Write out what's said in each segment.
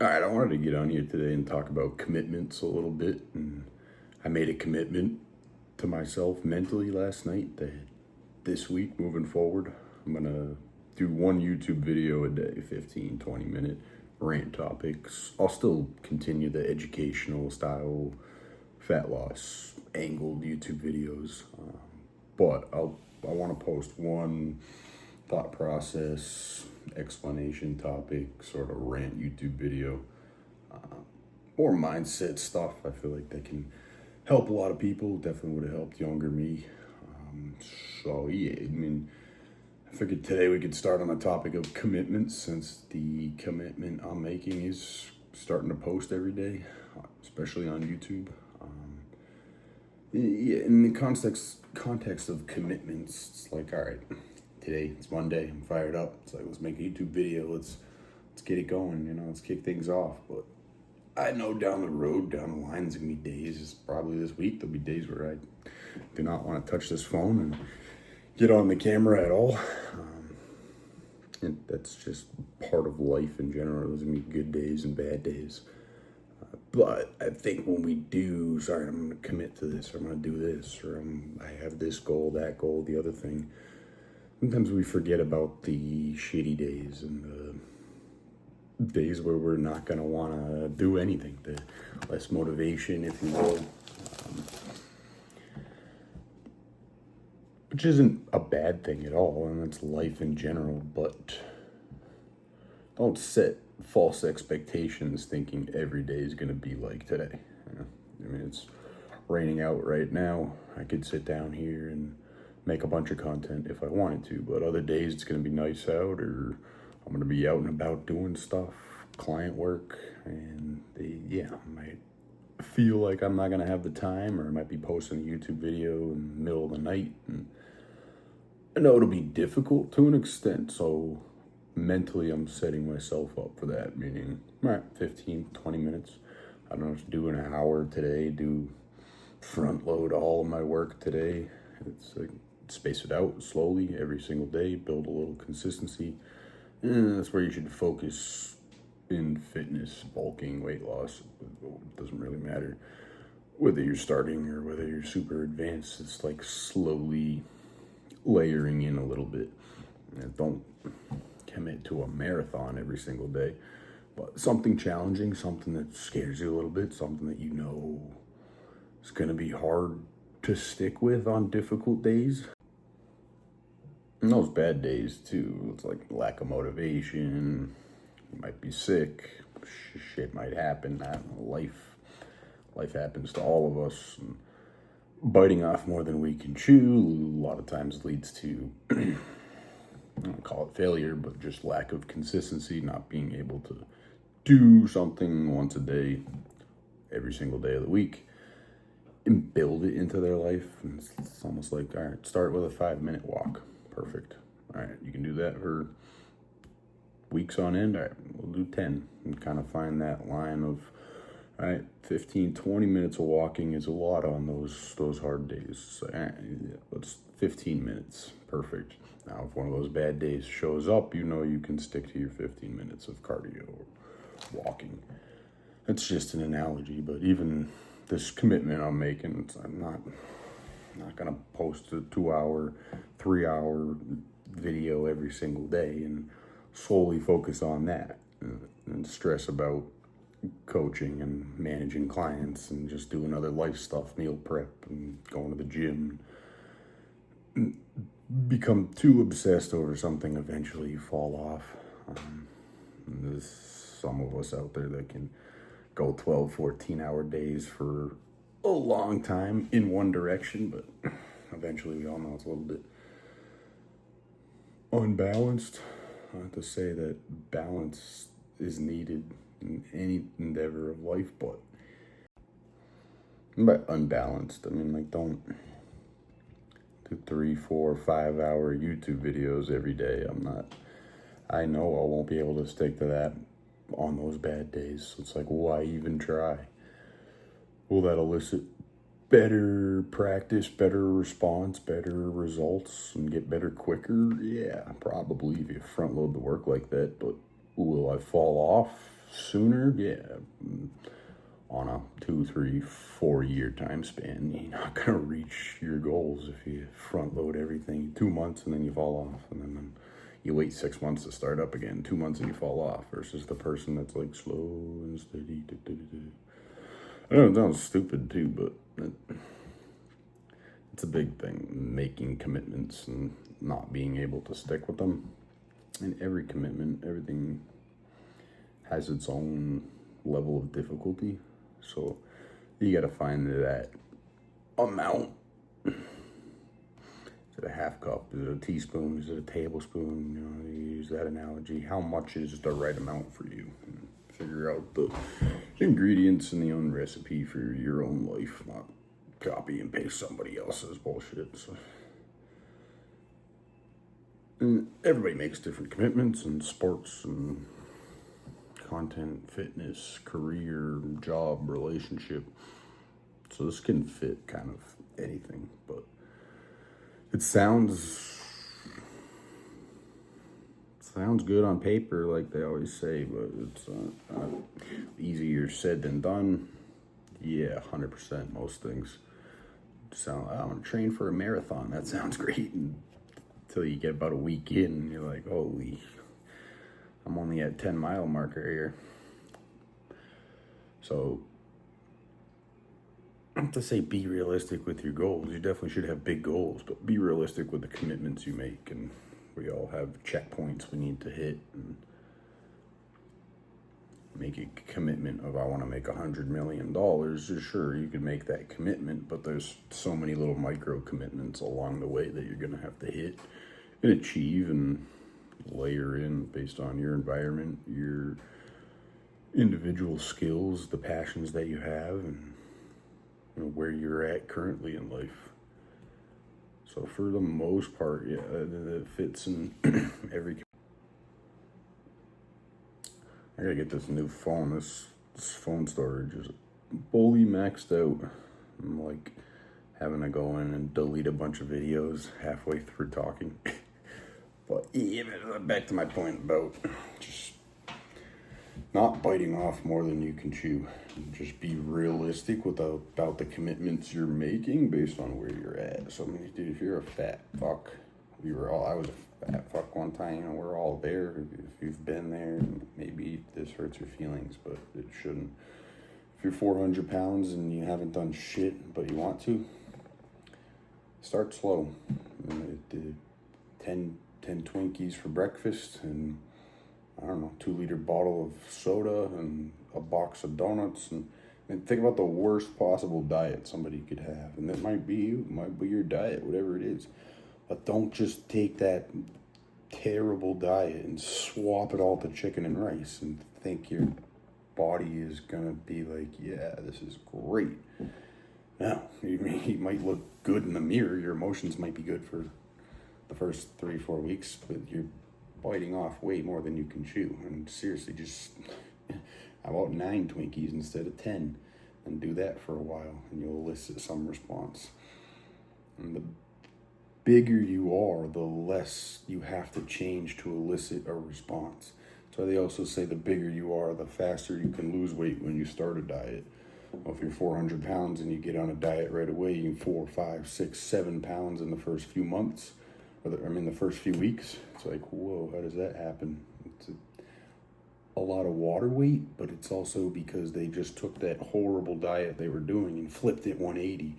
All right, I wanted to get on here today and talk about commitments a little bit. And I made a commitment to myself mentally last night that this week, moving forward, I'm going to do one YouTube video a day, 15, 20-minute rant topics. I'll still continue the educational style, fat loss, angled YouTube videos. But I want to post one thought process, explanation topic, sort of rant YouTube video, or mindset stuff. I feel like they can help a lot of people. Definitely would have helped younger me. So yeah, I mean, I figured today we could start on the topic of commitments, since the commitment I'm making is starting to post every day, especially on YouTube. Yeah, in the context of commitments, it's like, all right, today it's Monday, I'm fired up. It's like, let's make a YouTube video. Let's get it going. Let's kick things off. But I know down the road, down the line, there's gonna be days. It's probably this week. There'll be days where I do not want to touch this phone and get on the camera at all. And that's just part of life in general. There's gonna be good days and bad days. But I think when we do, sorry, I'm going to commit to this, or I'm going to do this, or I have this goal, that goal, the other thing. Sometimes we forget about the shitty days and the days where we're not going to want to do anything, the less motivation, if you will. Which isn't a bad thing at all, and it's life in general, but don't set false expectations thinking every day is going to be like today. I mean, it's raining out right now. I could sit down here and make a bunch of content if I wanted to, but other days it's going to be nice out, or I'm going to be out and about doing stuff, client work, and I might feel like I'm not going to have the time, or I might be posting a YouTube video in the middle of the night. And I know it'll be difficult to an extent, so mentally I'm setting myself up for that, meaning, all right, 15, 20 minutes. I don't have to do an hour today, do front load all of my work today. It's like, space it out slowly every single day, build a little consistency. And that's where you should focus in fitness, bulking, weight loss. It doesn't really matter whether you're starting or whether you're super advanced. It's like slowly layering in a little bit. And don't commit to a marathon every single day, but something challenging, something that scares you a little bit, something that you know is going to be hard to stick with on difficult days. And those bad days too, it's like lack of motivation, you might be sick, shit might happen. I don't know, life happens to all of us, and biting off more than we can chew a lot of times leads to I don't call it failure, but just lack of consistency, not being able to do something once a day, every single day of the week, and build it into their life. And it's almost like, all right, start with a 5-minute walk. Perfect. All right, you can do that for weeks on end. All right, we'll do 10 and kind of find that line of, all right, 15, 20 minutes of walking is a lot on those hard days. So, all right, let's 15 minutes. Perfect. Now, if one of those bad days shows up, you can stick to your 15 minutes of cardio or walking. It's just an analogy, but even this commitment I'm making, I'm not going to post a 2-hour, 3-hour video every single day and solely focus on that and stress about coaching and managing clients and just doing other life stuff, meal prep and going to the gym. Become too obsessed over something, eventually you fall off. There's some of us out there that can go 12, 14-hour days for a long time in one direction, but eventually we all know it's a little bit unbalanced. I have to say that balance is needed in any endeavor of life, but by unbalanced, I mean, like, don't do 3, 4, 5-hour YouTube videos every day. I know I won't be able to stick to that on those bad days. So it's like, why even try? Will that elicit better practice, better response, better results, and get better quicker? Yeah, probably, if you front load the work like that. But will I fall off sooner, yeah. On a 2, 3, 4 year time span, you're not gonna reach your goals if you front load everything 2 months and then you fall off, and then you wait 6 months to start up again, 2 months and you fall off, versus the person that's like slow and steady. I know it sounds stupid too, but it's a big thing, making commitments and not being able to stick with them. And every commitment, everything has its own level of difficulty. So you got to find that amount. Is it a half cup? Is it a teaspoon? Is it a tablespoon? You know, you use that analogy. How much is the right amount for you? And figure out the ingredients and the own recipe for your own life, not copy and paste somebody else's bullshit. So, and everybody makes different commitments in sports and content, fitness, career, job, relationship. So this can fit kind of anything, but it sounds good on paper, like they always say, but it's easier said than done. Yeah, 100%. Most things sound. I want to train for a marathon. That sounds great until you get about a week in, and you're like, holy. I'm only at 10-mile marker here. So, I have to say be realistic with your goals. You definitely should have big goals, but be realistic with the commitments you make. And we all have checkpoints we need to hit. And make a commitment of I want to make $100 million. Sure, you can make that commitment, but there's so many little micro commitments along the way that you're going to have to hit and achieve and layer in based on your environment, your individual skills, the passions that you have, and where you're at currently in life. So for the most part, yeah, it fits in every. I gotta get this new phone. This phone storage is fully maxed out. I'm like having to go in and delete a bunch of videos halfway through talking. But yeah, back to my point about just not biting off more than you can chew. Just be realistic about the commitments you're making based on where you're at. So, I mean, dude, if you're a fat fuck, I was a fat fuck one time, we're all there. If you've been there, maybe this hurts your feelings, but it shouldn't. If you're 400 pounds and you haven't done shit, but you want to, start slow. 10 Twinkies for breakfast, and I don't know, 2-liter bottle of soda and a box of donuts, and think about the worst possible diet somebody could have, and that might be you, might be your diet, whatever it is. But don't just take that terrible diet and swap it all to chicken and rice and think your body is gonna be like, yeah, this is great. Now, you might look good in the mirror, your emotions might be good for the first 3-4 weeks, but you're biting off way more than you can chew. And seriously, just how about 9 Twinkies instead of 10, and do that for a while, and you'll elicit some response. And the bigger you are, the less you have to change to elicit a response. So they also say the bigger you are, the faster you can lose weight when you start a diet. Well, if you're 400 pounds and you get on a diet right away, you can 4, 5, 6, 7 pounds in the first few months. The first few weeks. It's like, whoa, how does that happen? It's a lot of water weight, but it's also because they just took that horrible diet they were doing and flipped it 180.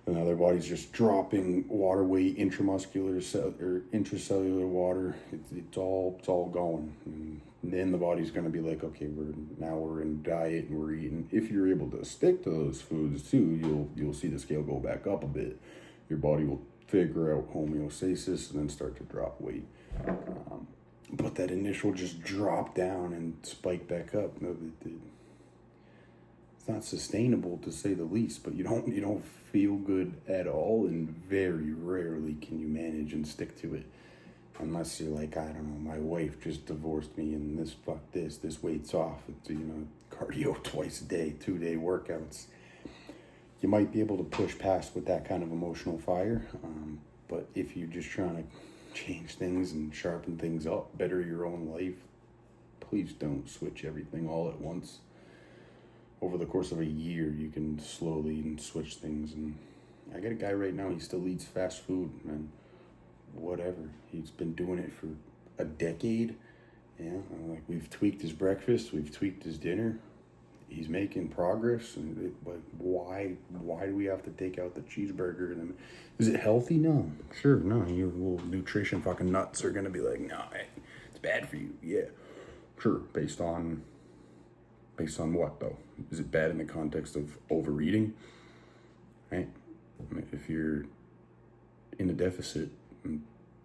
And now their body's just dropping water weight, intramuscular or intracellular water. It's all going. And then the body's going to be like, okay, we're in diet and we're eating. If you're able to stick to those foods too, you'll see the scale go back up a bit. Your body will figure out homeostasis and then start to drop weight. But that initial just drop down and spike back up, it's not sustainable to say the least. But you don't feel good at all, and very rarely can you manage and stick to it, unless you're like, I don't know, my wife just divorced me and this weight's off. It's cardio twice a day, 2-day workouts. You might be able to push past with that kind of emotional fire, but if you're just trying to change things and sharpen things up, better your own life, please don't switch everything all at once. Over the course of a year, you can slowly switch things. And I got a guy right now, he still eats fast food, man. Whatever. He's been doing it for a decade. Yeah, like we've tweaked his breakfast, we've tweaked his dinner. He's making progress, and like, why do we have to take out the cheeseburger? And is it healthy? No, sure, no. Your little nutrition fucking nuts are gonna be like, no, hey, it's bad for you. Yeah, sure. Based on what though? Is it bad in the context of overeating? Right. I mean, if you're in a deficit,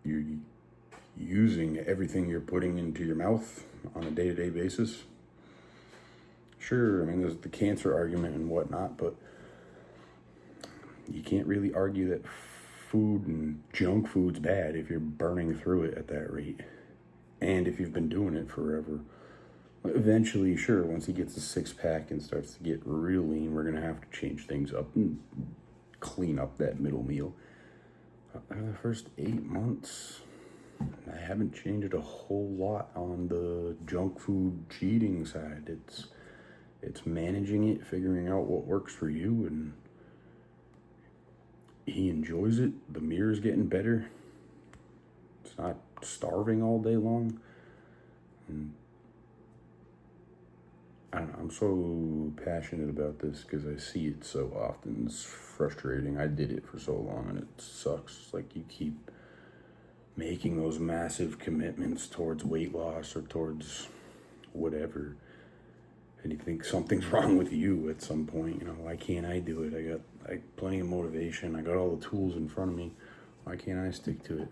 you're using everything you're putting into your mouth on a day-to-day basis. Sure, I mean, there's the cancer argument and whatnot, but you can't really argue that food and junk food's bad if you're burning through it at that rate. And if you've been doing it forever. Eventually, sure, once he gets a six-pack and starts to get real lean, we're going to have to change things up and clean up that middle meal. For the first 8 months, I haven't changed a whole lot on the junk food cheating side. It's managing it, figuring out what works for you, and he enjoys it. The mirror's getting better. It's not starving all day long. And I don't know, I'm so passionate about this because I see it so often. It's frustrating. I did it for so long and it sucks. It's like you keep making those massive commitments towards weight loss or towards whatever, and you think something's wrong with you at some point. You know, why can't I do it? I got plenty of motivation. I got all the tools in front of me. Why can't I stick to it?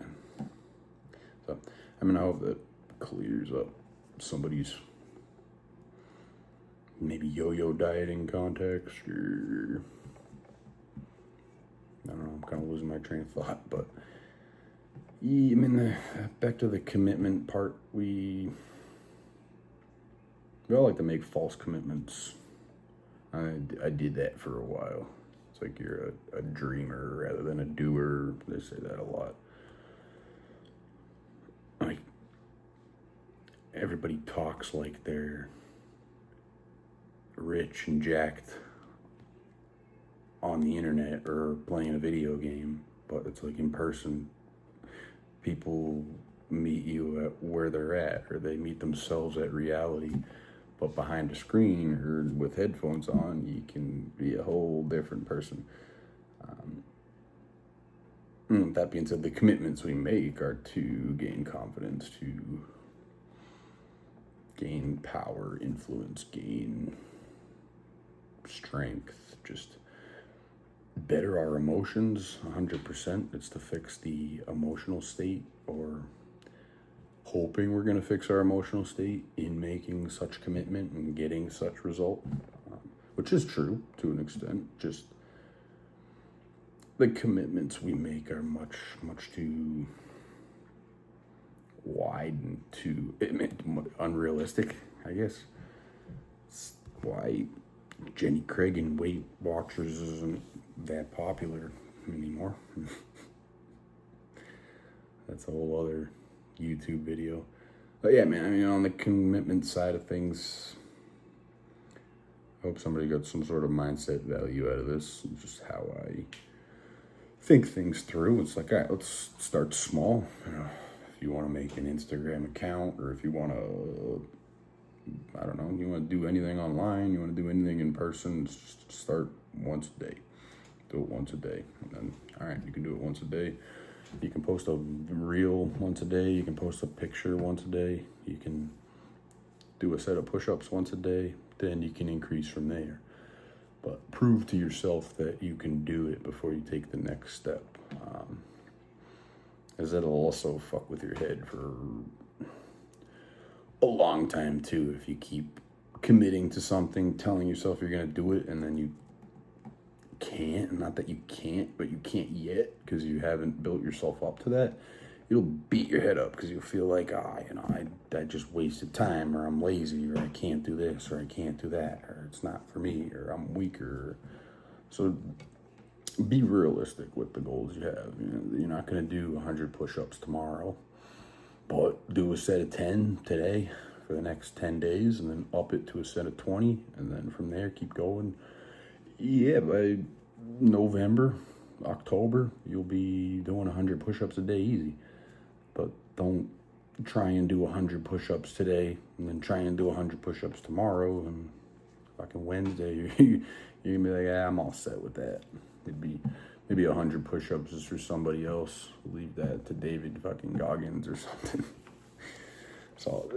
So, I mean, I hope that clears up somebody's maybe yo-yo dieting context, or I don't know, I'm kind of losing my train of thought, but yeah, I mean, back to the commitment part, we all like to make false commitments. I did that for a while. It's like you're a dreamer rather than a doer. They say that a lot. Like, everybody talks like they're rich and jacked on the internet or playing a video game, but it's like in person, people meet you at where they're at, or they meet themselves at reality. But behind a screen or with headphones on, you can be a whole different person. That being said, the commitments we make are to gain confidence, to gain power, influence, gain strength, just better our emotions. 100%. It's to fix the emotional state, or hoping we're going to fix our emotional state in making such commitment and getting such result, which is true to an extent. Just the commitments we make are much too wide and too unrealistic, I guess. It's why Jenny Craig and Weight Watchers isn't that popular anymore. That's a whole other YouTube video. But yeah, man, I mean, on the commitment side of things, I hope somebody got some sort of mindset value out of this. Just how I think things through. It's like, all right, let's start small. You know, if you want to make an Instagram account, or if you want to, I don't know, you want to do anything online, you want to do anything in person, just start once a day. Do it once a day. And then, all right, you can do it once a day. You can post a reel once a day. You can post a picture once a day. You can do a set of push-ups once a day. Then you can increase from there. But prove to yourself that you can do it before you take the next step. As that'll also fuck with your head for a long time too. If you keep committing to something, telling yourself you're going to do it, and then you can't. Not that you can't, but you can't yet because you haven't built yourself up to that. You'll beat your head up because you'll feel like, I just wasted time, or I'm lazy, or I can't do this, or I can't do that, or it's not for me, or I'm weaker. So be realistic with the goals you have. You know, you're not going to do 100 push-ups tomorrow, but do a set of 10 today for for the next 10 days and then up it to a set of 20. And then from there, keep going. Yeah, by November, October, you'll be doing 100 push-ups a day easy. But don't try and do 100 push-ups today and then try and do 100 push-ups tomorrow. And fucking Wednesday, you're gonna be like, yeah, I'm all set with that. It'd be maybe 100 push-ups is for somebody else. Leave that to David fucking Goggins or something. So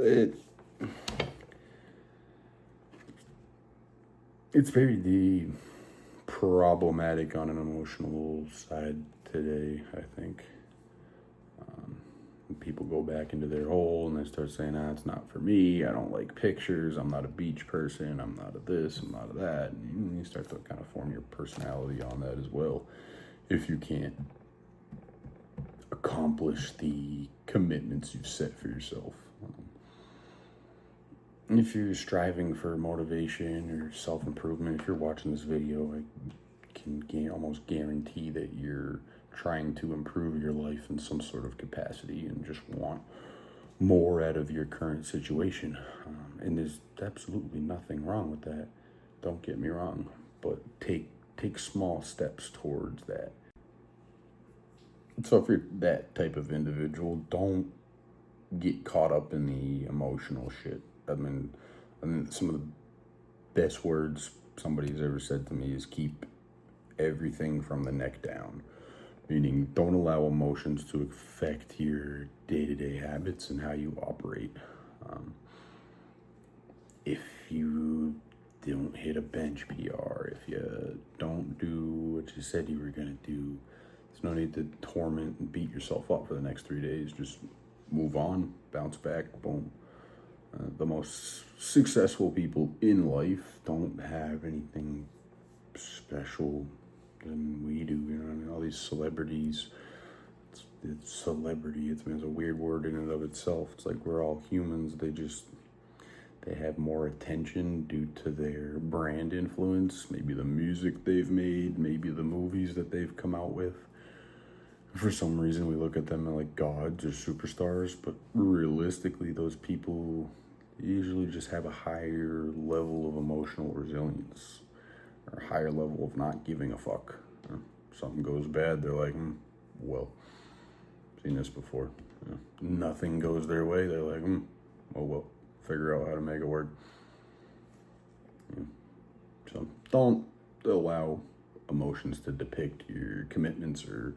it's very problematic on an emotional side today, I think. People go back into their hole and they start saying, it's not for me. I don't like pictures. I'm not a beach person. I'm not a this. I'm not a that. And you start to kind of form your personality on that as well. If you can't accomplish the commitments you've set for yourself. If you're striving for motivation or self-improvement, if you're watching this video, I can almost guarantee that you're trying to improve your life in some sort of capacity and just want more out of your current situation. And there's absolutely nothing wrong with that. Don't get me wrong, but take small steps towards that. So if you're that type of individual, don't get caught up in the emotional shit. I mean, some of the best words somebody's ever said to me is keep everything from the neck down. Meaning, don't allow emotions to affect your day-to-day habits and how you operate. If you don't hit a bench PR, if you don't do what you said you were going to do, there's no need to torment and beat yourself up for the next 3 days. Just move on, bounce back, boom. The most successful people in life don't have anything special than we do. You know, I mean, all these celebrities. It's celebrity. It's a weird word in and of itself. It's like we're all humans. They have more attention due to their brand influence, maybe the music they've made, maybe the movies that they've come out with. For some reason, we look at them like gods or superstars, but realistically, those people usually just have a higher level of emotional resilience or a higher level of not giving a fuck. Something goes bad, they're like, well, seen this before. Nothing goes their way, they're like, oh well, figure out how to make it work. So don't allow emotions to depict your commitments or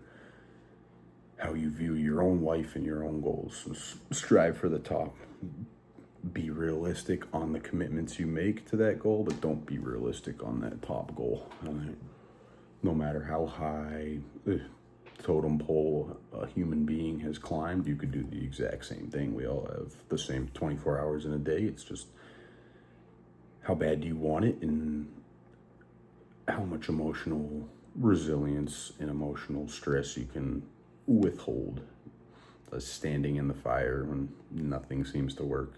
how you view your own life and your own goals. So strive for the top. Be realistic on the commitments you make to that goal, but don't be realistic on that top goal. No matter how high the totem pole a human being has climbed, you could do the exact same thing. We all have the same 24 hours in a day. It's just how bad do you want it and how much emotional resilience and emotional stress you can withhold. Standing in the fire when nothing seems to work.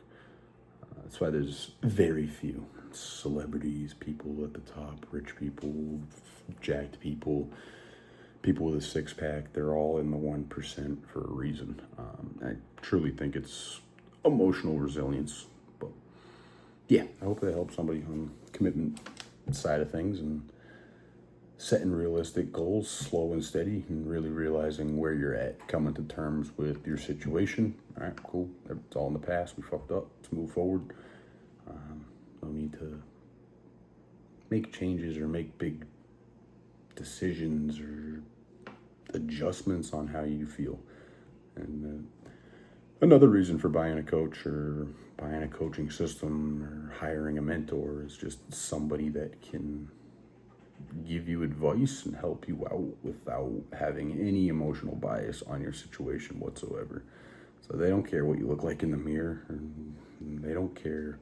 That's why there's very few celebrities, people at the top, rich people, jacked people, people with a six-pack. They're all in the 1% for a reason. I truly think it's emotional resilience. But yeah, I hope that helps somebody on the commitment side of things and setting realistic goals, slow and steady, and really realizing where you're at, coming to terms with your situation. All right, cool. It's all in the past. We fucked up. Let's move forward. No need to make changes or make big decisions or adjustments on how you feel. And another reason for buying a coach or buying a coaching system or hiring a mentor is just somebody that can give you advice and help you out without having any emotional bias on your situation whatsoever. So they don't care what you look like in the mirror, and they don't care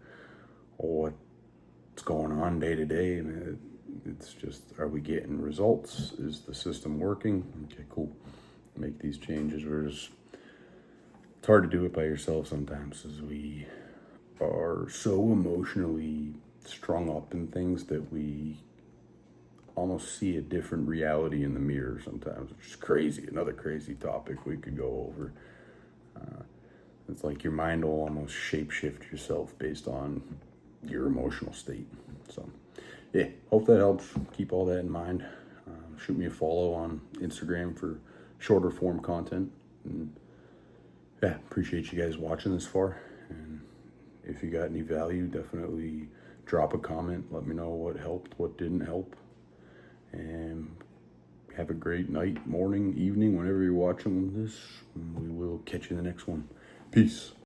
what's going on day to day. And it's just, are we getting results? Is the system working? Okay, cool. Make these changes. It's hard to do it by yourself sometimes, as we are so emotionally strung up in things that we almost see a different reality in the mirror sometimes, which is crazy. Another crazy topic we could go over. It's like your mind will almost shapeshift yourself based on your emotional state. So, yeah, hope that helps. Keep all that in mind. Shoot me a follow on Instagram for shorter form content. And yeah, appreciate you guys watching this far. And if you got any value, definitely drop a comment. Let me know what helped, what didn't help. And have a great night, morning, evening, whenever you're watching this. We will catch you in the next one. Peace.